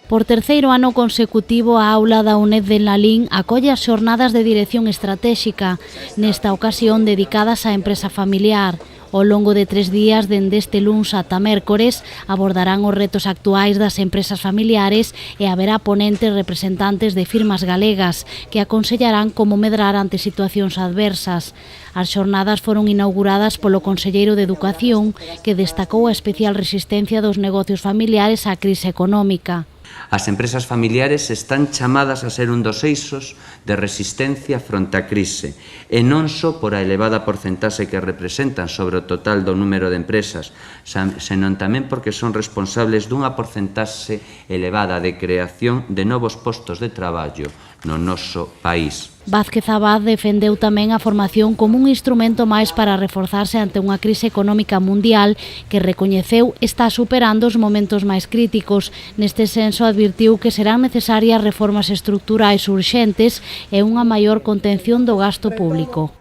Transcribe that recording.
Por terceiro ano consecutivo, a aula da UNED de Lalín acolle as xornadas de dirección estratéxica, nesta ocasión dedicadas á empresa familiar. Ao longo de 3 días, dende este luns ata mércores, abordarán os retos actuais das empresas familiares e haberá ponentes representantes de firmas galegas que aconsellarán como medrar ante situacións adversas. As xornadas foron inauguradas polo conselleiro de Educación, que destacou a especial resistencia dos negocios familiares á crise económica. As empresas familiares están chamadas a ser un dos eixos de resistencia fronte á crise, e non só por a elevada porcentaxe que representan sobre o total do número de empresas, senón tamén porque son responsables dunha porcentaxe elevada de creación de novos postos de traballo no noso país. Vázquez Abad defendeu tamén a formación como un instrumento máis para reforzarse ante unha crise económica mundial que recoñeceu está superando os momentos máis críticos. Neste senso advirtiu que serán necesarias reformas estruturais urxentes e unha maior contención do gasto público.